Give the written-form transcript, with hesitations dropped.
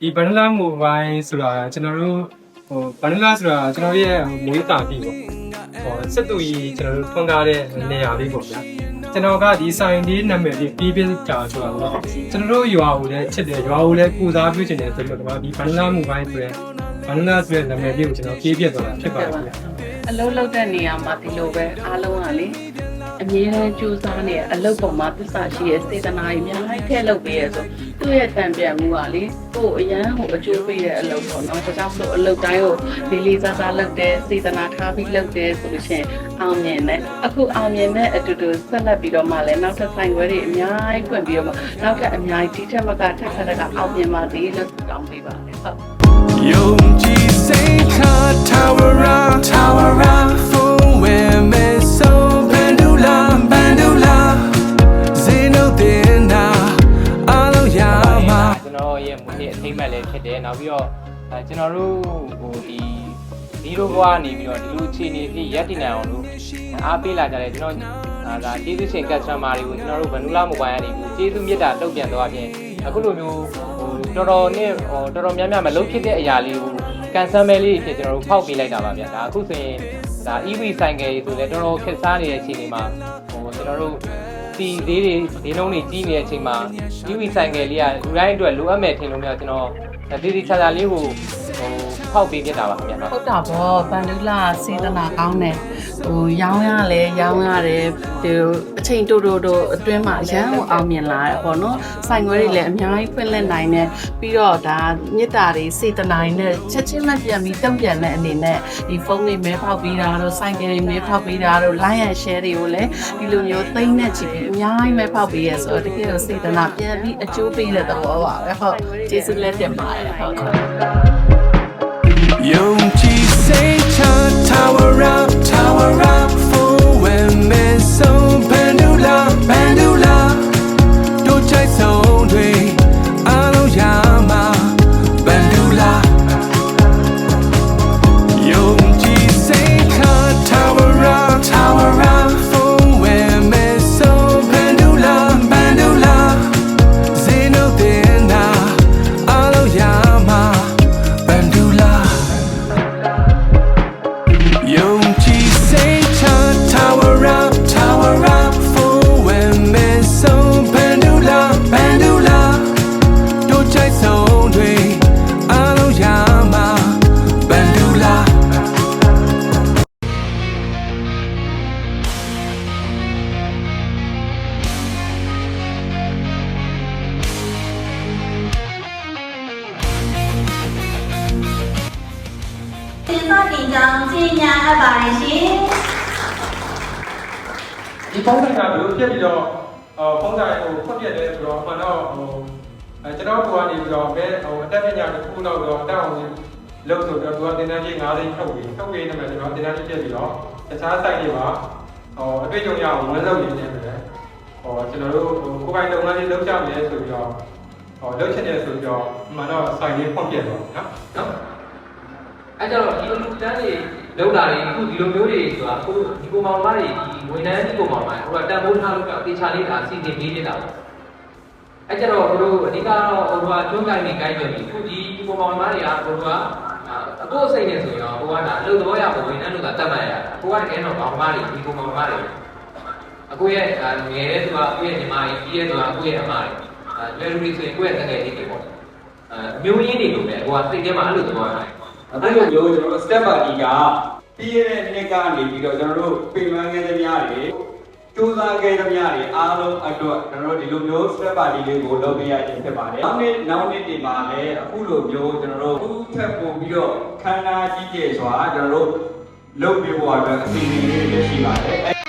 ဒီဗန်နီလာမိုဘိုင်းဆိုတာကျွန်တော်တို့ဗန်နီလာဆိုတာကျွန်တော်ရဲ့မွေးတာပြီးပေါ့စက်တူကြီးကျွန်တော်တို့ထွန်းထားတဲ့နေရာလေးပေါ့ဗျာကျွန်တော်ကဒီဆိုင်လေးနာမည်လေးပြီးပြတာဆိုတာတော့ကျွန်တော်တို့ရွာကိုလည်းချစ်တယ်ရွာကိုလည်းပူစားပြုချင်တယ်ဆိုတော့ဒီဗန်နီလာမိုဘိုင်းဆိုတဲ့ဗန်နီလာဆိုတဲ့နာမည်လေးကိုကျွန်တော်ပြေးပြသွားတာဖြစ်ပါတယ်ဗျာအလုံးလောက်တဲ့နေရာမှာဒီလိုပဲအားလုံးကလေအမြဲတမ်းကြိုးစားနေအလုပ်ပေါ်မှာသစ္စာရှိရဲ့စေတနာကြီးအများကြီးထည့်လုပ်ပေးရဆိုသူ့ရဲ့တန်ပြန်မှုကလေကို့အရန်အကျိုးပေးတဲ့အလုပ်ပေါ့နော်ဒါကြောင့်မို့အလုပ်တိုင်းကိုလေးစားစားလုပ်တယ်စေတနာထားပြီးလုပ်တယ်ဆိုလို့ရှိရင်အောင်မြင်တယ်အခုအောင်မြင်တဲ့အတူတူဆက်လက်ပြီးတော့မှလည်းနောက်ထပ်ဆိုင်ခွဲတွေအများကြီးဖွင့်ပြီးတော့မှနောက်ထပ်အများကြီးဒီထက်မကထပ်ထပ်ကအောင်မြင်ပါသေးလို့တောင်းပေးပါတယ်ဟုတ်ယုံကြည်စိတ်ချTower for women so bandula zeno dena alo yama ကျွန်တော်ရဲ့မွေးနေ့အထိမ်းအမှတ်လည်းဖြစ်တယ်နောက်ပြီးတော့ကျွန်တော်တို့ဒီလိုဘဝနေပြီးတော့ဒီလိုအခြေအနေဖြစ်ရက်တည်နိုင်အောင်လို့အားပေးလာကြတယ်ကျွန်တော်ဒါကျေးဇူးရှင် customer တွေကိုကျွန်တော်တို့ဗန်နူလာမိုဘိုင်းကနေကျေးဇူးမြတ်တာတုံ့ပြန်သွားပြင်အခုလိုမျိုးတော်တော်များများမလုပ်ဖြစ်တဲ့အရာလေးကိုကန်ဆယ်မဲလေးဖြစ်ကျွန်တော်တို့ဖောက်ပေးလိုက်တာပါဗျာဒါအခုဆိုရင်ဒါ EV ဆိုင်ကယ်ဆိုလည်းတော်တော်ခက်စားနေတဲ့အခြေအနေမှာကျွန်တော်တို့ဒီသေးတွေဒီလုံးတွေကြီးနေတဲ့အချိန်မှာ EV ဆိုင်ကယ်လေးကလူတိုင်းအတွက်လိုအပ်မဲ့ထင်လို့မျိုးကျွန်တော်ဒီချာချာလေးကိုဖောက်ပေးပြတာပါခင်ဗျာဟုတ်တာပေါ့ဗန်ဒူလာစေတနာကောင်းတယ်ရောင်းရလဲရောင်းရတယ်ဒီအချိန်တိုအတွင်းမှာအရန်ကိုအောင်မြင်လာတယ်ပေါ့နော်ဆိုင်ခွဲတွေလည်းအများကြီးဖွင့်လှစ်နိုင်တယ်ပြီးတော့ဒါမြစ်တာတွေစေတနာနဲ့ချက်ချင်းလက်ပြန်ပြီးတုံ့ပြန်တဲ့အနေနဲ့ဒီဖုန်းတွေမဲဖောက်ပေးတာတို့ဆိုင်ကယ်တွေမဲဖောက်ပေးတာတို့ line and share တွေကိုလည်းဒီလိုမျိုးသိမ်းနဲ့ချီပြီးအများကြီးမဲဖောက်ပေးရဆိုတော့တကယ်တော့စေတနာပြန်ပြီးအကျိုးပေးတဲ့သဘောပါပဲဟုတ်ကျေးဇူးလက်တင်ပါတယ်ဟုတ်ယုံကြည်စိတ်ချTower for women so bandulaတို့ချိုက်ဆုံးတွေအားလုံးရမှာ bandula ယုံကြည်စိတ်ချTower for women so bandula zeno denaအားလုံးရမှာ bandulaယုံကြည်စိတ်ချTower for women so bandulaတို့ချိုက်ဆုံးတွေအားလုံးရမှာ bandula တင်စတင်ကြောင်းကြီးညာအပ်ပါတယ်ရှင်ဒီဖုန်းဆိုင်ကဘယ်လိုဖြစ်ပြီးတော့ဖုန်းဆိုင်ကိုဖွင့်ပြတယ်ဆိုတော့မှန်တော့ကျွန်တော်တို့ကနေပြီးတော့ဘယ်အတက်ပညာတစ်ခုလောက်တော့တောင်းအောင်လုပ်ဆိုတော့သူကတင်တန်းကြီး9သိန်းထုတ်ပြီးနေမှာကျွန်တော်တင်တန်းကြီးပြည့်ပြီးတော့တခြားဆိုင်တွေမှာအတွေ့အကြုံရအောင်ဝန်လုပ်နေတယ်ပဲကျွန်တော်တို့ကိုယ်ပိုင်လုပ်ငန်းလေးလုပ်ကြမယ်ဆိုပြီးတော့လုပ်ချင်တယ်ဆိုပြီးတော့မှန်တော့ဆိုင်လေးဖွင့်ပြတော့နော်အဲ့ကြတော့ဒီလိုလူတန်းတွေလောက်တာတွေအခုဒီလိုမျိုးတွေဆိုတာအခုဒီကိုမောင်မတွေဒီဝန်ထမ်းဒီကိုမောင်မဟိုကတန်ဖိုးထားလို့အသေးချာလေးဒါစီစဉ်ပေးနေတာပေါ့အဲ့ကြတော့တို့အဓိကတော့ဟိုကကျွန်းကိုင်းနေကိုင်းပြန်ပြီအခုဒီကိုမောင်မတွေကဟိုကအကိုအစိမ့်နေဆိုရင်တော့ဟိုကဒါလုံတော်ရဖို့ဝန်ထမ်းတို့ကတတ်မှတ်ရတာဟိုကတကယ်တော့မောင်မတွေဒီကိုမောင်မတွေအခုရဲ့ငယ်တဲ့သူကအခုရဲ့ညီမကြီးကြီးရဲ့သူကအခုရဲ့အမတွေလွယ်လူတွေဆိုရင်ကိုယ့်ရဲ့တကယ်လေးတွေပေါ့မျိုးရင်းတွေလိုပဲဟိုကစိတ်ထဲမှာအဲ့လိုသဘောထားအဲ့လိုမျိုးကျွန်တော်တို့ step party ကပြီးရတဲ့နှစ်ကနေပြီးတော့ကျွန်တော်တို့ပြင်ပန်းခဲ့သမျှတွေစူးစမ်းခဲ့သမျှတွေအားလုံးအတွက်ကျွန်တော်တို့ဒီလိုမျိုး step party လေးကိုလုပ်ပေးရခြင်းဖြစ်ပါတယ်နောက်နေ့ဒီမှာလည်းအခုလိုမျိုးကျွန်တော်တို့အခုထပ်ပို့ပြီးတော့ခန္ဓာကြီးကျယ်စွာကျွန်တော်တို့လုပ်ပေးဖို့အတွက်အစီအစဉ်လေးတွေရှိပါတယ်